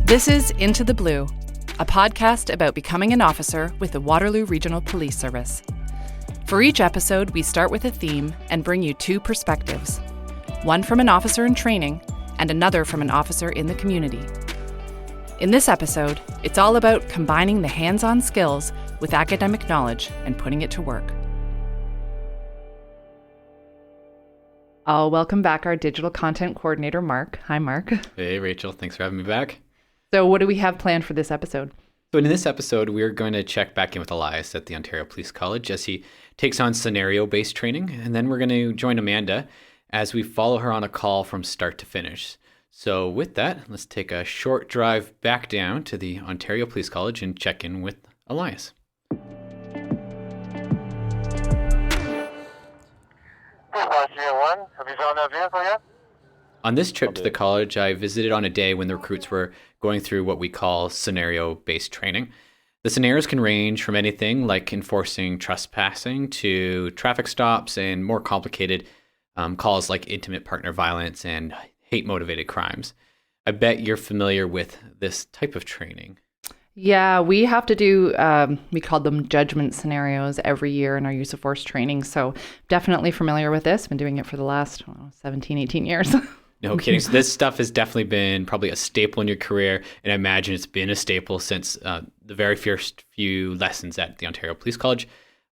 This is Into the Blue, a podcast about becoming an officer with the Waterloo Regional Police Service. For each episode, we start with a theme and bring you two perspectives, one from an officer in training and another from an officer in the community. In this episode, it's all about combining the hands-on skills with academic knowledge and putting it to work. I'll welcome back our digital content coordinator, Mark. Hi, Mark. Hey, Rachel. Thanks for having me back. So what do we have planned for this episode? So in this episode, we're going to check back in with Elias at the Ontario Police College as he takes on scenario-based training. And then we're going to join Amanda as we follow her on a call from start to finish. So with that, let's take a short drive back down to the Ontario Police College and check in with Elias. Have you found that vehicle yet? On this trip to the college, I visited on a day when the recruits were going through what we call scenario-based training. The scenarios can range from anything like enforcing trespassing to traffic stops and more complicated calls like intimate partner violence and hate-motivated crimes. I bet you're familiar with this type of training. Yeah, we have to do, we call them judgement scenarios every year in our use of force training. So definitely familiar with this. Been doing it for the last 17, 18 years. No kidding. So this stuff has definitely been probably a staple in your career. And I imagine it's been a staple since the very first few lessons at the Ontario Police College.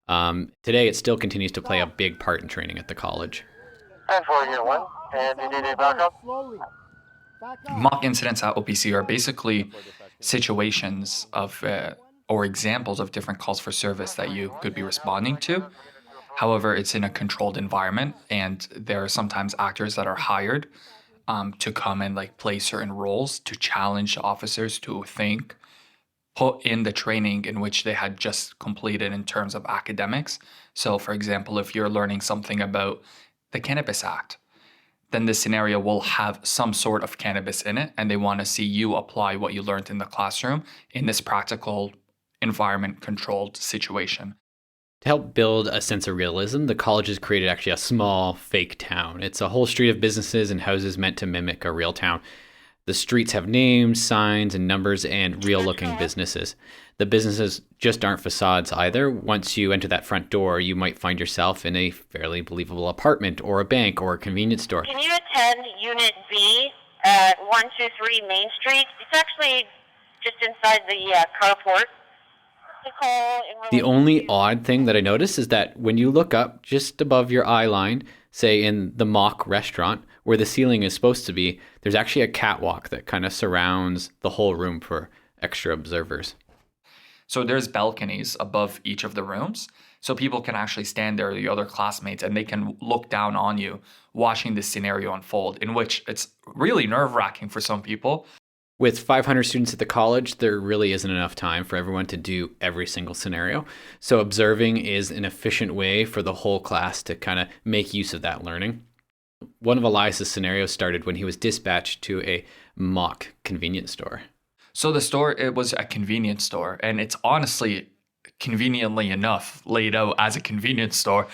Today, it still continues to play a big part in training at the college. 10-4-1, and you need a backup? Mock incidents at OPC are basically situations of or examples of different calls for service that you could be responding to. However, it's in a controlled environment, and there are sometimes actors that are hired to come and play certain roles to challenge officers to think, put in the training in which they had just completed in terms of academics. So, for example, if you're learning something about the Cannabis Act, then this scenario will have some sort of cannabis in it, and they want to see you apply what you learned in the classroom in this practical environment-controlled situation. To help build a sense of realism, the college has created actually a small fake town. It's a whole street of businesses and houses meant to mimic a real town. The streets have names, signs, and numbers, and real-looking businesses. The businesses just aren't facades either. Once you enter that front door, you might find yourself in a fairly believable apartment or a bank or a convenience store. Can you attend Unit B at 123 Main Street? It's actually just inside the carport. The only odd thing that I noticed is that when you look up just above your eye line, say in the mock restaurant, where the ceiling is supposed to be, there's actually a catwalk that kind of surrounds the whole room for extra observers. So there's balconies above each of the rooms, so people can actually stand there, the other classmates, and they can look down on you watching this scenario unfold, in which it's really nerve-wracking for some people. With 500 students at the college, there really isn't enough time for everyone to do every single scenario. So observing is an efficient way for the whole class to kind of make use of that learning. One of Elias' scenarios started when he was dispatched to a mock convenience store. So the store, it was a convenience store, and it's honestly, conveniently enough, laid out as a convenience store.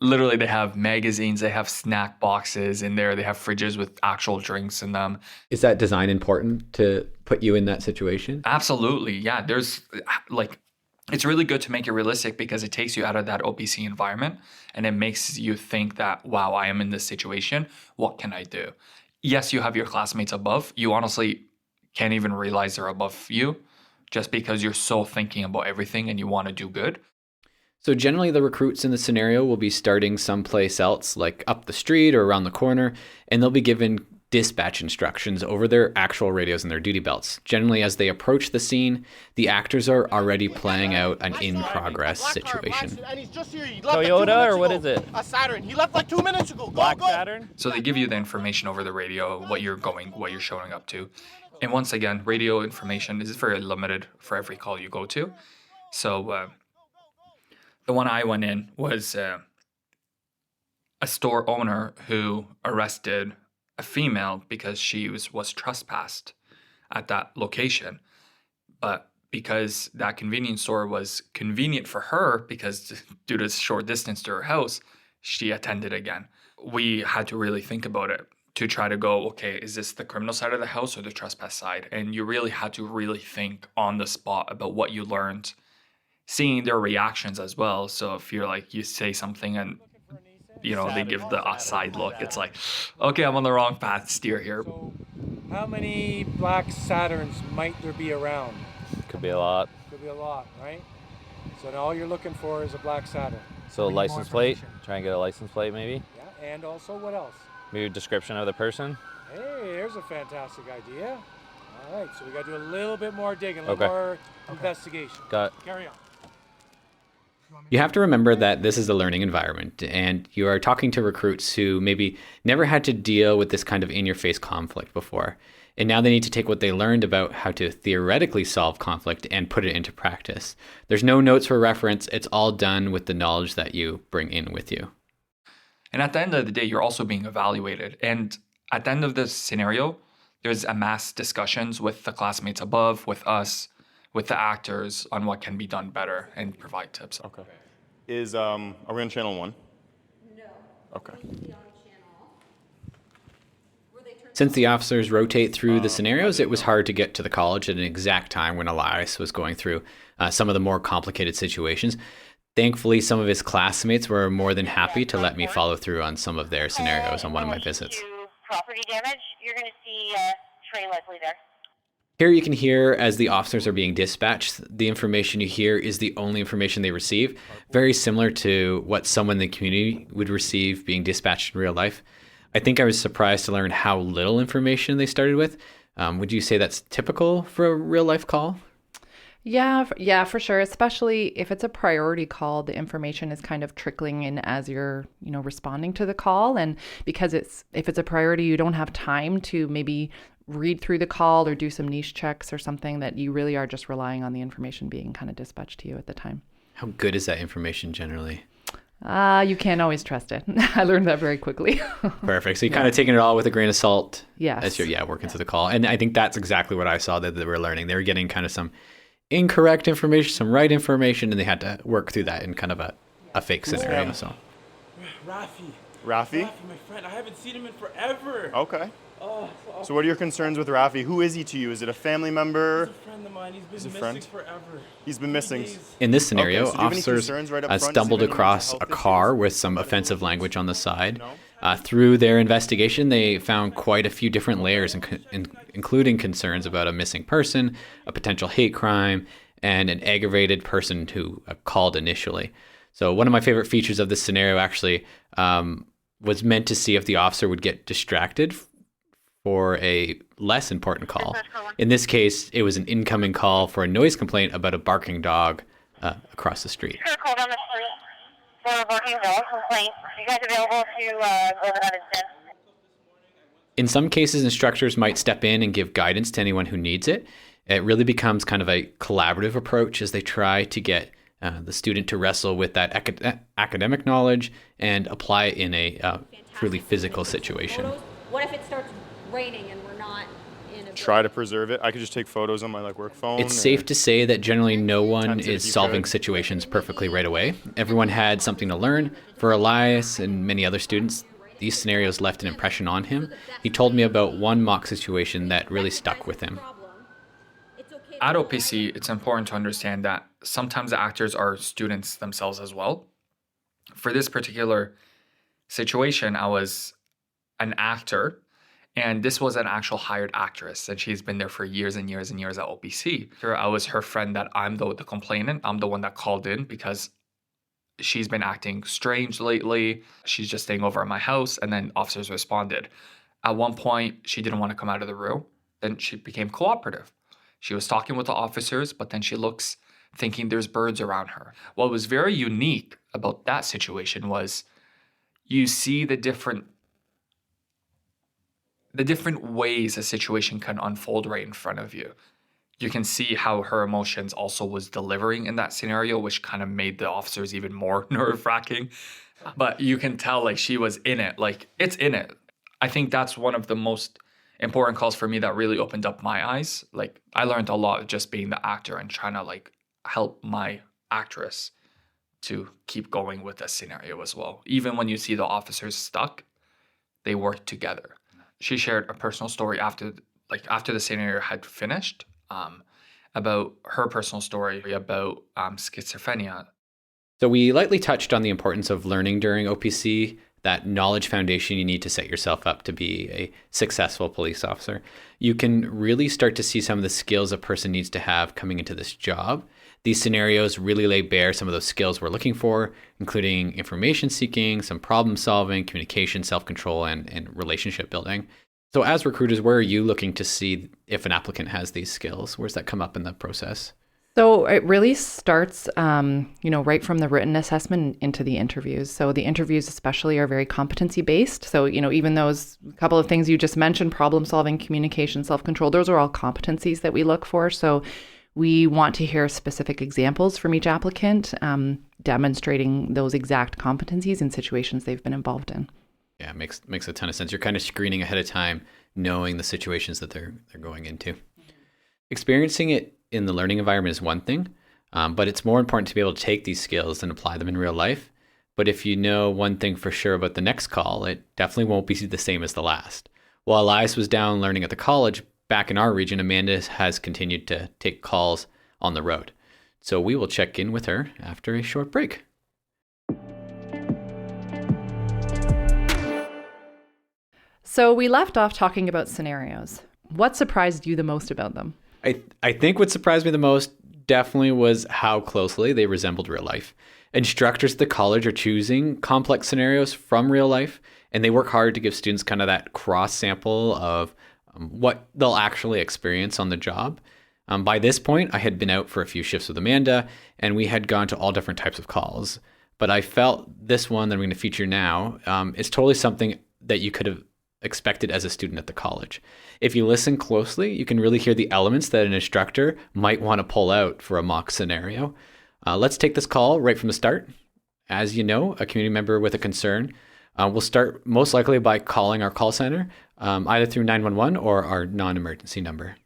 Literally, they have magazines, they have snack boxes in there, they have fridges with actual drinks in them. Is that design important to put you in that situation? Absolutely, yeah. There's it's really good to make it realistic because it takes you out of that OPC environment and it makes you think that, wow, I am in this situation. What can I do? Yes, you have your classmates above. You honestly can't even realize they're above you just because you're so thinking about everything and you want to do good. So generally the recruits in the scenario will be starting someplace else, like up the street or around the corner, and they'll be given dispatch instructions over their actual radios and their duty belts. Generally, as they approach the scene, the actors are already planning out an in-progress situation. Toyota, or what is it? A Saturn. He left like 2 minutes ago. Black Saturn? So they give you the information over the radio, what you're showing up to. And once again, radio information is very limited for every call you go to. So the one I went in was a store owner who arrested a female because she was trespassed at that location. But because that convenience store was convenient for her, because due to short distance to her house, she attended again. We had to really think about it to try to go, okay, is this the criminal side of the house or the trespass side? And you really had to really think on the spot about what you learned, seeing their reactions as well. So if you're like, you say something and, they give the side look, it's like, okay, I'm on the wrong path, steer here. So how many black Saturns might there be around? Could be a lot. Could be a lot, right? So now all you're looking for is a black Saturn. So license plate. Try and get a license plate, maybe. Yeah, and also what else? Maybe a description of the person. Hey, there's a fantastic idea. All right, so we got to do a little bit more digging, a little more investigation. Got it. Carry on. You have to remember that this is a learning environment, and you are talking to recruits who maybe never had to deal with this kind of in-your-face conflict before. And now they need to take what they learned about how to theoretically solve conflict and put it into practice. There's no notes for reference. It's all done with the knowledge that you bring in with you. And at the end of the day, you're also being evaluated. And at the end of this scenario, there's a mass discussions with the classmates above, with us, with the actors on what can be done better and provide tips. Okay. Are we on channel 1? No. Okay. Since the officers rotate through the scenarios, it was hard to get to the college at an exact time when Elias was going through some of the more complicated situations. Thankfully, some of his classmates were more than happy to let me follow through on some of their scenarios on one of my visits. Property damage, you're going to see Trey Leslie there. Here you can hear as the officers are being dispatched, the information you hear is the only information they receive, very similar to what someone in the community would receive being dispatched in real life. I think I was surprised to learn how little information they started with. Would you say that's typical for a real life call? Yeah, for sure. Especially if it's a priority call, the information is kind of trickling in as you're, responding to the call. And because if it's a priority, you don't have time to maybe read through the call or do some niche checks or something, that you really are just relying on the information being kind of dispatched to you at the time. How good is that information generally? You can't always trust it. I learned that very quickly. Perfect. So you're kind of taking it all with a grain of salt Yes. as you're working through the call. And I think that's exactly what I saw that they were learning. They were getting kind of some incorrect information, some right information, and they had to work through that in kind of a fake scenario. So Rafi, Rafi? my friend. I haven't seen him in forever. Okay. Oh, So what are your concerns with Rafi? Who is he to you? Is it a family member? he's a friend of mine. He's He's a been friend? missing forever. He's been missing. Days. in this scenario, Okay, so do you have any officers concerns right up front? Does he stumbled have any across mental a health car issues? with some offensive language on the side. No? Through their investigation, they found quite a few different layers, including concerns about a missing person, a potential hate crime, and an aggravated person who called initially. So one of my favorite features of this scenario actually was meant to see if the officer would get distracted for a less important call. In this case, it was an incoming call for a noise complaint about a barking dog across the street. Sure, call down the street for a barking dog complaint. You guys available to go to that instead? In some cases, instructors might step in and give guidance to anyone who needs it. It really becomes kind of a collaborative approach as they try to get the student to wrestle with that academic knowledge and apply it in a truly physical situation. What if it starts raining and we're not in a Try to preserve it. I could just take photos on my work phone. It's safe to say that generally no one Attempt it if is you solving could. situations perfectly right away. Everyone had something to learn. For Elias and many other students, these scenarios left an impression on him. He told me about one mock situation that really stuck with him. At OPC, it's important to understand that sometimes the actors are students themselves as well. For this particular situation, I was an actor, and this was an actual hired actress, and she's been there for years and years and years at OPC. I was her friend that I'm the complainant. I'm the one that called in because she's been acting strange lately. She's just staying over at my house, and then officers responded. At one point, she didn't want to come out of the room. Then she became cooperative. She was talking with the officers, but then she looks thinking there's birds around her. What was very unique about that situation was you see the different ways a situation can unfold right in front of you. You can see how her emotions also was delivering in that scenario, which kind of made the officers even more nerve-wracking. But you can tell she was in it, it's in it. I think that's one of the most important calls for me that really opened up my eyes. I learned a lot just being the actor and trying to help my actress to keep going with the scenario as well. Even when you see the officers stuck, they work together. she shared a personal story after the scenario had finished, about her personal story about schizophrenia. So we lightly touched on the importance of learning during OPC, that knowledge foundation you need to set yourself up to be a successful police officer. You can really start to see some of the skills a person needs to have coming into this job. These scenarios really lay bare some of those skills we're looking for, including information seeking, some problem solving, communication, self-control, and relationship building. So as recruiters, where are you looking to see if an applicant has these skills? Where's that come up in the process? So it really starts, right from the written assessment into the interviews. So the interviews especially are very competency based. So, even those couple of things you just mentioned, problem solving, communication, self-control, those are all competencies that we look for. So we want to hear specific examples from each applicant, demonstrating those exact competencies in situations they've been involved in. Yeah, it makes a ton of sense. You're kind of screening ahead of time, knowing the situations that they're going into. Experiencing it in the learning environment is one thing, but it's more important to be able to take these skills and apply them in real life. But if you know one thing for sure about the next call, it definitely won't be the same as the last. While Elias was down learning at the college, back in our region, Amanda has continued to take calls on the road. So we will check in with her after a short break. So we left off talking about scenarios. What surprised you the most about them? I think what surprised me the most definitely was how closely they resembled real life. Instructors at the college are choosing complex scenarios from real life, and they work hard to give students kind of that cross sample of what they'll actually experience on the job. By this point, I had been out for a few shifts with Amanda, and we had gone to all different types of calls. But I felt this one that I'm going to feature now is totally something that you could have expected as a student at the college. If you listen closely, you can really hear the elements that an instructor might want to pull out for a mock scenario. Let's take this call right from the start. As you know, a community member with a concern will start most likely by calling our call center, either through 911 or our non-emergency number.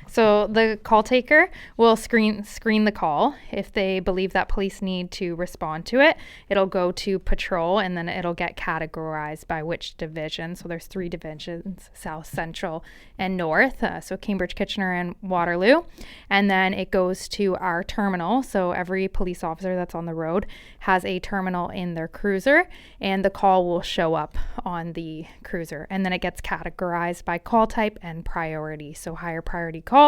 So the call taker will screen the call. If they believe that police need to respond to it, it'll go to patrol, and then it'll get categorized by which division. So there's 3 divisions: South, Central, and North. So Cambridge, Kitchener, and Waterloo. And then it goes to our terminal. So every police officer that's on the road has a terminal in their cruiser, and the call will show up on the cruiser. And then it gets categorized by call type and priority. So higher priority calls.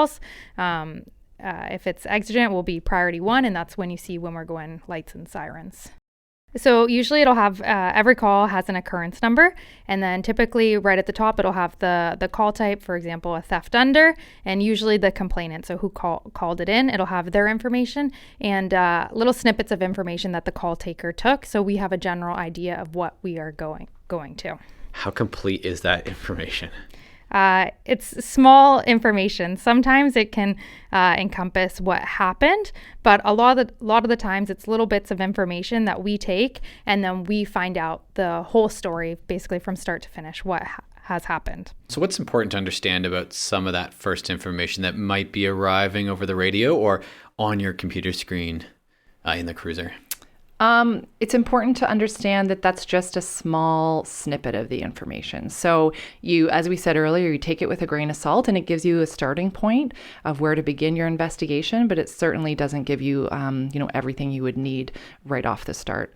If it's exigent, will be priority 1, and that's when you see when we're going lights and sirens. So usually it'll have, every call has an occurrence number, and then typically right at the top it'll have the call type, for example, a theft under, and usually the complainant, so who called it in, it'll have their information and little snippets of information that the call taker took, so we have a general idea of what we are going to. How complete is that information? It's small information. Sometimes it can encompass what happened, but a lot of the times it's little bits of information that we take, and then we find out the whole story, basically from start to finish, what has happened. So what's important to understand about some of that first information that might be arriving over the radio or on your computer screen in the cruiser? It's important to understand that that's just a small snippet of the information. So you, as we said earlier, you take it with a grain of salt, and it gives you a starting point of where to begin your investigation, but it certainly doesn't give you, everything you would need right off the start.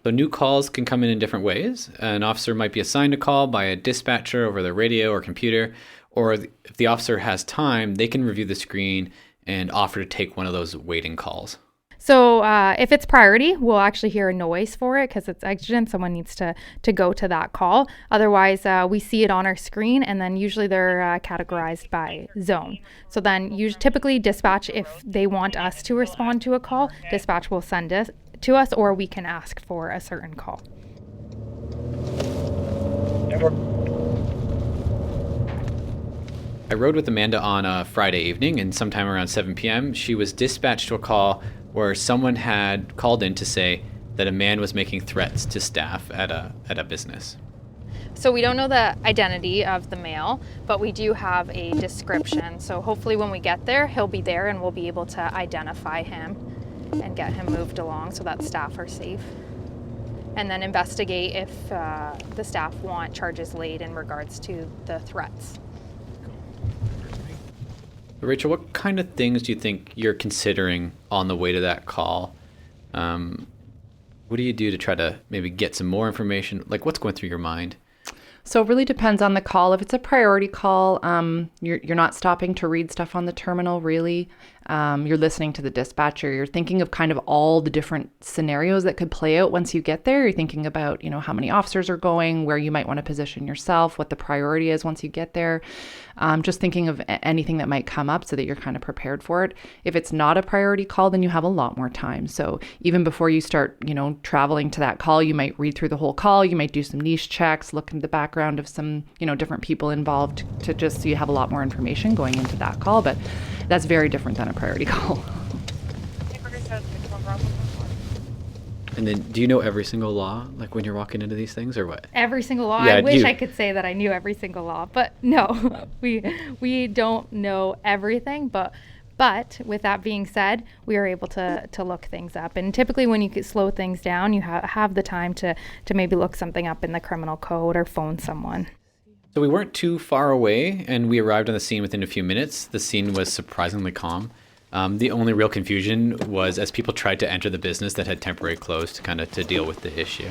So new calls can come in different ways. An officer might be assigned a call by a dispatcher over the radio or computer, or if the officer has time, they can review the screen and offer to take one of those waiting calls. So if it's priority, we'll actually hear a noise for it because it's exigent. Someone needs to go to that call. Otherwise, we see it on our screen, and then usually they're categorized by zone. So then typically dispatch, if they want us to respond to a call, dispatch will send it to us, or we can ask for a certain call. I rode with Amanda on a Friday evening, and sometime around 7 p.m., she was dispatched to a call where someone had called in to say that a man was making threats to staff at a business. So we don't know the identity of the male, but we do have a description. So hopefully when we get there, he'll be there and we'll be able to identify him and get him moved along so that staff are safe. and then investigate if the staff want charges laid in regards to the threats. Rachel, what kind of things do you think you're considering on the way to that call? What do you do to try to maybe get some more information? Like, what's going through your mind? So it really depends on the call. If it's a priority call, you're not stopping to read stuff on the terminal, really. You're listening to the dispatcher. You're thinking of kind of all the different scenarios that could play out once you get there. You're thinking about, how many officers are going, where you might want to position yourself, what the priority is once you get there. Just thinking of anything that might come up so that you're kind of prepared for it. If it's not a priority call, then you have a lot more time. So even before you start, traveling to that call, you might read through the whole call. You might do some niche checks, look into the background of some, different people involved to just so you have a lot more information going into that call. But that's very different than a priority call. And then do you know every single law, like when you're walking into these things, or what? Every single law? Yeah, I wish I could say that I knew every single law, but no, we don't know everything. But with that being said, we are able to look things up. And typically when you could slow things down, you have the time to maybe look something up in the criminal code or phone someone. So we weren't too far away, and we arrived on the scene within a few minutes. The scene was surprisingly calm. The only real confusion was as people tried to enter the business that had temporarily closed to deal with the issue.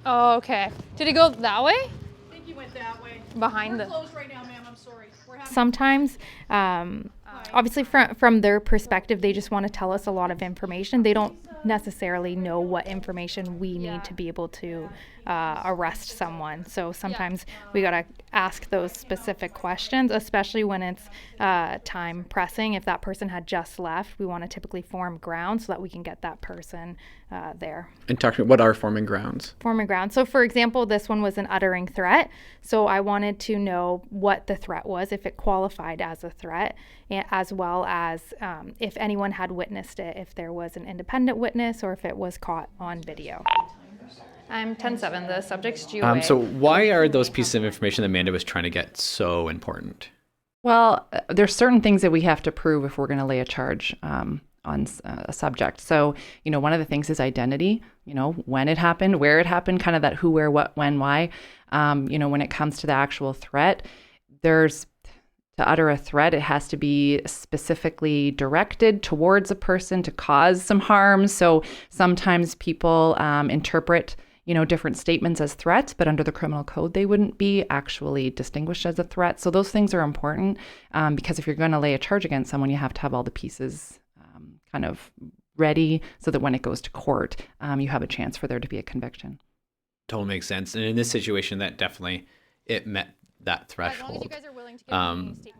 Oh, okay. Did he go that way? I think he went that way. Behind We're closed right now, ma'am. I'm sorry. Sometimes, obviously from their perspective, they just want to tell us a lot of information. They don't necessarily know what information we need to be able to arrest someone. So sometimes we got to ask those specific questions, especially when it's time pressing. If that person had just left, we want to typically form ground so that we can get that person there. And talk to me, what are forming grounds? Forming ground. So for example, this one was an uttering threat. So I wanted to know what the threat was, if it qualified as a threat, as well as if anyone had witnessed it, if there was an independent witness or if it was caught on video. I'm 10-7, the subject's GOA. So why are those pieces of information that Amanda was trying to get so important? Well, there's certain things that we have to prove if we're going to lay a charge on a subject. So, one of the things is identity, when it happened, where it happened, kind of that who, where, what, when, why. When it comes to the actual threat, to utter a threat, it has to be specifically directed towards a person to cause some harm. So sometimes people interpret different statements as threats, but under the criminal code, they wouldn't be actually distinguished as a threat. So those things are important because if you're going to lay a charge against someone, you have to have all the pieces kind of ready so that when it goes to court, you have a chance for there to be a conviction. Totally makes sense. And in this situation, that definitely, it met that threshold.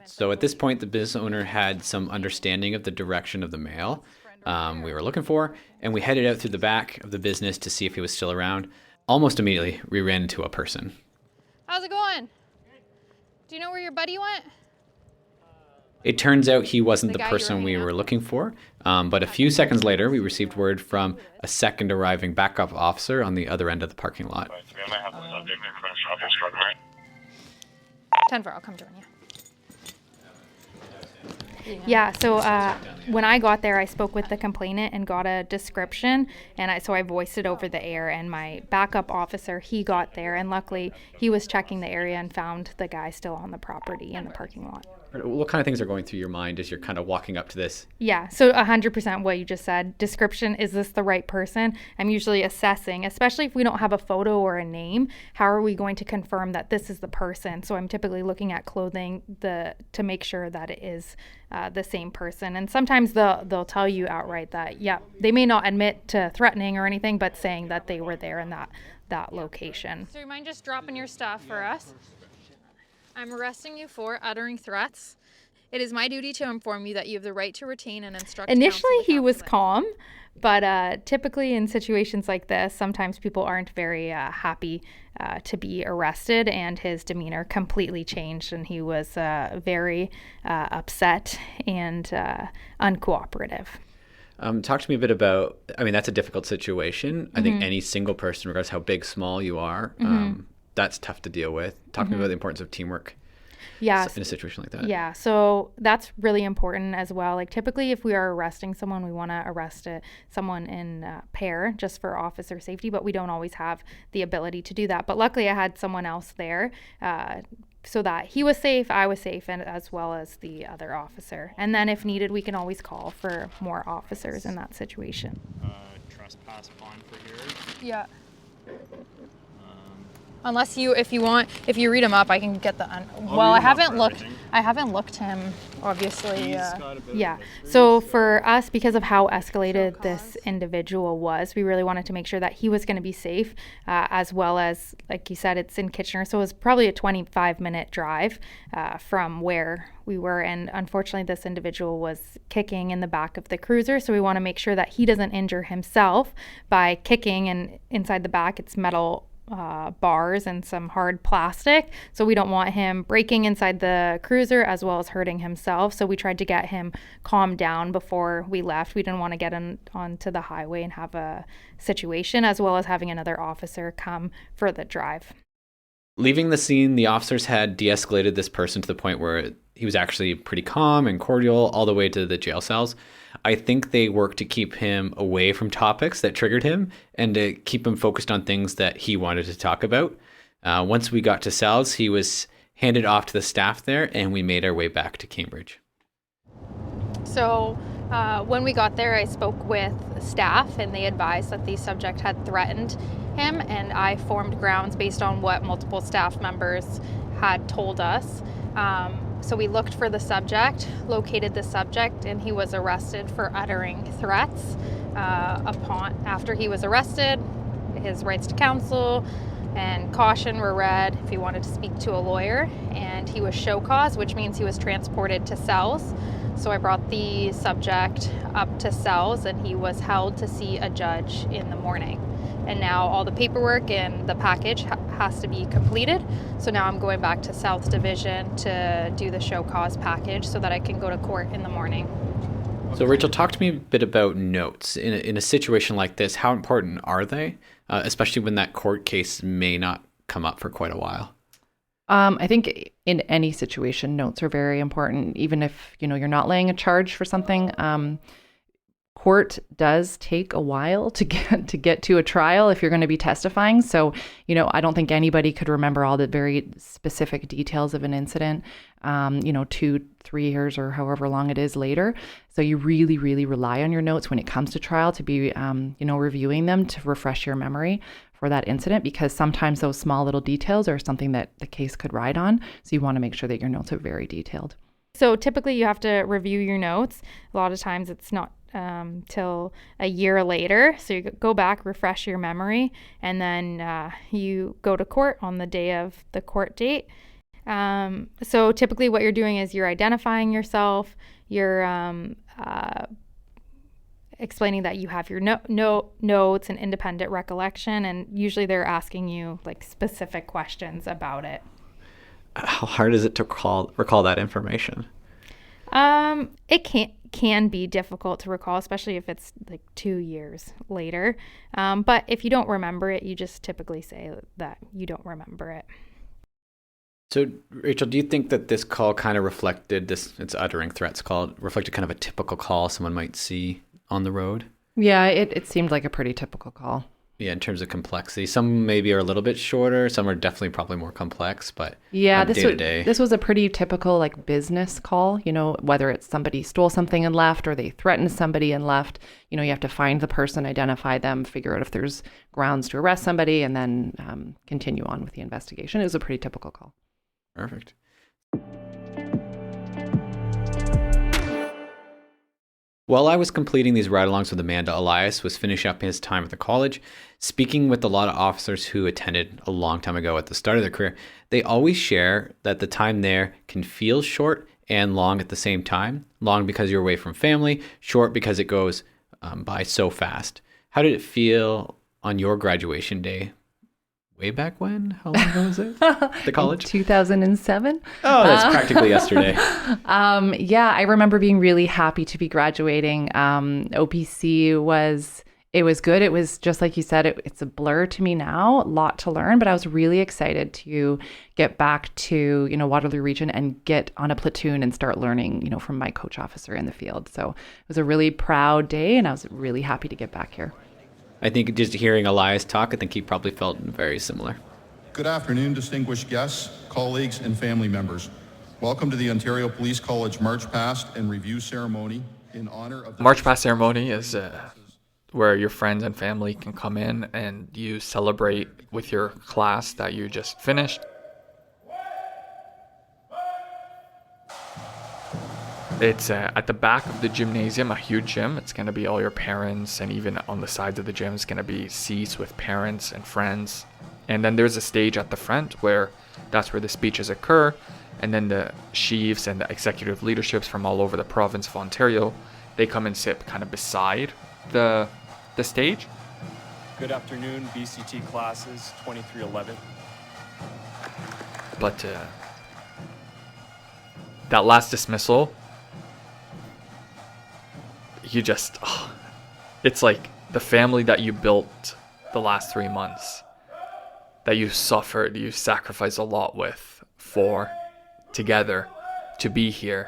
So at this point, the business owner had some understanding of the direction of the mail we were looking for, and we headed out through the back of the business to see if he was still around. Almost immediately, we ran into a person. How's it going? Do you know where your buddy went? It turns out he wasn't the person we were looking for, but a few seconds later, we received word from a second arriving backup officer on the other end of the parking lot. 10-4, I'll come join you. Yeah, so when I got there, I spoke with the complainant and got a description, and I voiced it over the air, and my backup officer, he got there, and luckily he was checking the area and found the guy still on the property in the parking lot. What kind of things are going through your mind as you're kind of walking up to this? Yeah, so 100% what you just said. Description, is this the right person? I'm usually assessing, especially if we don't have a photo or a name, how are we going to confirm that this is the person? So I'm typically looking at clothing to make sure that it is the same person. And sometimes they'll tell you outright that, yeah, they may not admit to threatening or anything, but saying that they were there in that location. So you mind just dropping your stuff for us? I'm arresting you for uttering threats. It is my duty to inform you that you have the right to retain and instruct. Initially, he was calm, but typically in situations like this, sometimes people aren't very happy to be arrested, and his demeanor completely changed, and he was very upset and uncooperative. Talk to me a bit about, that's a difficult situation. I think any single person, regardless how big, small you are, that's tough to deal with. Talk to me about the importance of teamwork. Yeah. in a situation like that? Yeah, so that's really important as well. Like typically if we are arresting someone, we want to arrest someone in pair just for officer safety, but we don't always have the ability to do that. But luckily I had someone else there so that he was safe, I was safe, and as well as the other officer. And then if needed, we can always call for more officers in that situation. Trespass fine for here. Yeah. Unless if you read them up, I can get the. I haven't looked him, obviously. Yeah. So for us, because of how escalated this individual was, we really wanted to make sure that he was going to be safe, as well as, like you said, it's in Kitchener, so it was probably a 25-minute drive from where we were. And unfortunately, this individual was kicking in the back of the cruiser, so we want to make sure that he doesn't injure himself by kicking, and inside the back, it's metal bars and some hard plastic, so we don't want him breaking inside the cruiser as well as hurting himself. So we tried to get him calmed down before we left. We didn't want to get onto the highway and have a situation, as well as having another officer come for the drive. Leaving the scene, the officers had de-escalated this person to the point where he was actually pretty calm and cordial all the way to the jail cells. I think they worked to keep him away from topics that triggered him and to keep him focused on things that he wanted to talk about. Once we got to cells, he was handed off to the staff there, and we made our way back to Cambridge. So when we got there, I spoke with staff, and they advised that the subject had threatened him, and I formed grounds based on what multiple staff members had told us. So we looked for the subject, located the subject, and he was arrested for uttering threats. After he was arrested, his rights to counsel and caution were read if he wanted to speak to a lawyer, and he was show cause, which means he was transported to cells. So I brought the subject up to cells, and he was held to see a judge in the morning. And now all the paperwork and the package has to be completed. So now I'm going back to South Division to do the show cause package so that I can go to court in the morning. So Rachel, talk to me a bit about notes. In a situation like this, how important are they, especially when that court case may not come up for quite a while? I think in any situation, notes are very important, even if you're not laying a charge for something. Court does take a while to get to a trial if you're going to be testifying. So, I don't think anybody could remember all the very specific details of an incident, 2-3 years or however long it is later. So you really, really rely on your notes when it comes to trial to be, reviewing them to refresh your memory for that incident, because sometimes those small little details are something that the case could ride on. So you want to make sure that your notes are very detailed. So typically you have to review your notes. A lot of times it's not till a year later. So you go back, refresh your memory, and then you go to court on the day of the court date. So typically what you're doing is you're identifying yourself, you're explaining that you have your notes and independent recollection, and usually they're asking you like specific questions about it. How hard is it to recall that information? It can be difficult to recall, especially if it's like 2 years later. But if you don't remember it, you just typically say that you don't remember it. So, Rachel, do you think that this call kind of reflected it's uttering threats call, reflected kind of a typical call someone might see on the road? Yeah, it seemed like a pretty typical call. Yeah, in terms of complexity. Some maybe are a little bit shorter. Some are definitely probably more complex, but yeah, day-to-day. This was a pretty typical like business call, whether it's somebody stole something and left or they threatened somebody and left. You have to find the person, identify them, figure out if there's grounds to arrest somebody, and then continue on with the investigation. It was a pretty typical call. Perfect. While I was completing these ride-alongs with Amanda, Elias was finishing up his time at the college. Speaking with a lot of officers who attended a long time ago at the start of their career, they always share that the time there can feel short and long at the same time. Long because you're away from family, short because it goes by so fast. How did it feel on your graduation day? Way back when? How long ago was it? The college? 2007. Oh, that's practically yesterday. Yeah, I remember being really happy to be graduating. OPC was It was good. It was just like you said, it's a blur to me now, a lot to learn, but I was really excited to get back to, Waterloo Region and get on a platoon and start learning, from my coach officer in the field. So it was a really proud day and I was really happy to get back here. I think just hearing Elias talk, I think he probably felt very similar. Good afternoon, distinguished guests, colleagues, and family members. Welcome to the Ontario Police College March Past and Review Ceremony in honor of... March Past ceremony is where your friends and family can come in and you celebrate with your class that you just finished. It's at the back of the gymnasium, a huge gym. It's going to be all your parents, and even on the sides of the gym is going to be seats with parents and friends. And then there's a stage at the front where that's where the speeches occur. And then the chiefs and the executive leaderships from all over the province of Ontario, they come and sit kind of beside the stage. Good afternoon, BCT classes 2311. But that last dismissal, it's like the family that you built the last 3 months, that you suffered, you sacrificed a lot for together to be here.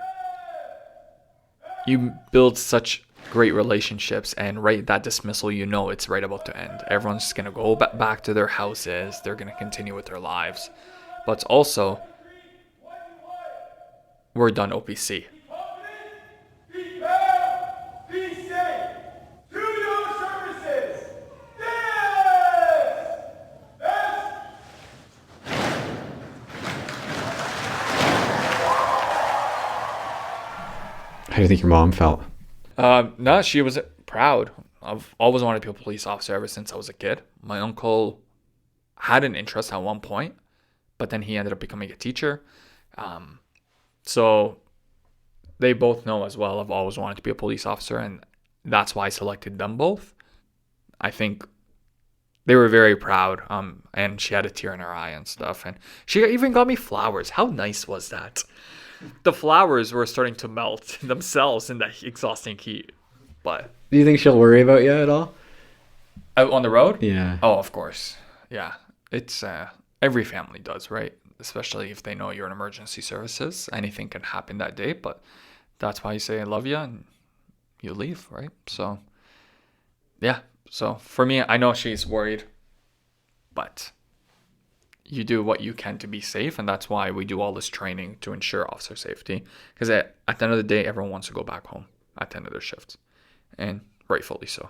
You build such great relationships, and right that dismissal, it's right about to end. Everyone's just gonna go back to their houses. They're gonna continue with their lives, but it's also, we're done OPC. How do you think your mom felt? No, she was proud. I've always wanted to be a police officer ever since I was a kid. My uncle had an interest at one point, but then he ended up becoming a teacher. So they both know as well I've always wanted to be a police officer, and that's why I selected them both. I think they were very proud, and she had a tear in her eye and stuff. And she even got me flowers. How nice was that? The flowers were starting to melt themselves in that exhausting heat. But do you think she'll worry about you at all? Out on the road? Yeah. Oh, of course. Yeah. It's every family does, right? Especially if they know you're in emergency services. Anything can happen that day, but that's why you say I love you and you leave, right? So, yeah. So for me, I know she's worried, but you do what you can to be safe, and that's why we do all this training to ensure officer safety. Because at the end of the day, everyone wants to go back home at the end of their shifts, and rightfully so.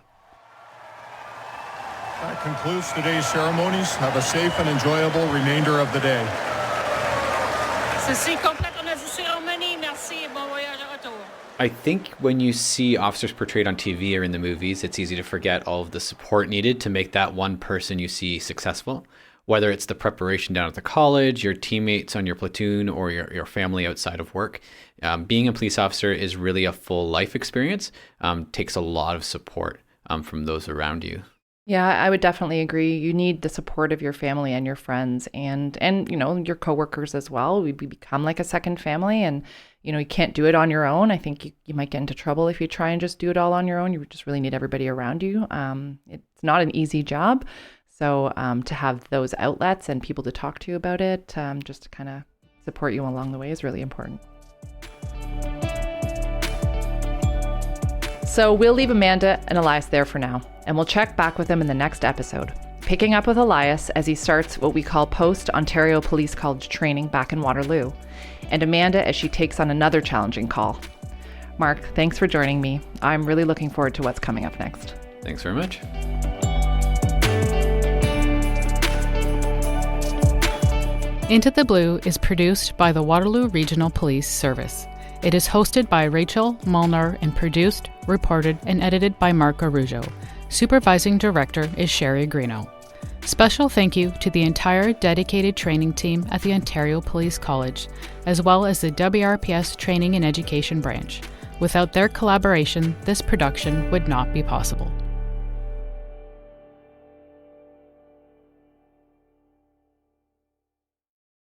That concludes today's ceremonies. Have a safe and enjoyable remainder of the day. Ceci complète notre cérémonie. Merci et bon voyage à retour. I think when you see officers portrayed on TV or in the movies, it's easy to forget all of the support needed to make that one person you see successful. Whether it's the preparation down at the college, your teammates on your platoon, or your family outside of work. Being a police officer is really a full life experience. Takes a lot of support from those around you. Yeah, I would definitely agree. You need the support of your family and your friends and your coworkers as well. We become like a second family, and you can't do it on your own. I think you might get into trouble if you try and just do it all on your own. You just really need everybody around you. It's not an easy job. So to have those outlets and people to talk to about it, just to kind of support you along the way is really important. So we'll leave Amanda and Elias there for now, and we'll check back with them in the next episode, picking up with Elias as he starts what we call post-Ontario Police College training back in Waterloo, and Amanda as she takes on another challenging call. Mark, thanks for joining me. I'm really looking forward to what's coming up next. Thanks very much. Into the Blue is produced by the Waterloo Regional Police Service. It is hosted by Rachel Molnar and produced, reported, and edited by Mark Arujo. Supervising Director is Sherry Greeno. Special thank you to the entire dedicated training team at the Ontario Police College, as well as the WRPS Training and Education Branch. Without their collaboration, this production would not be possible.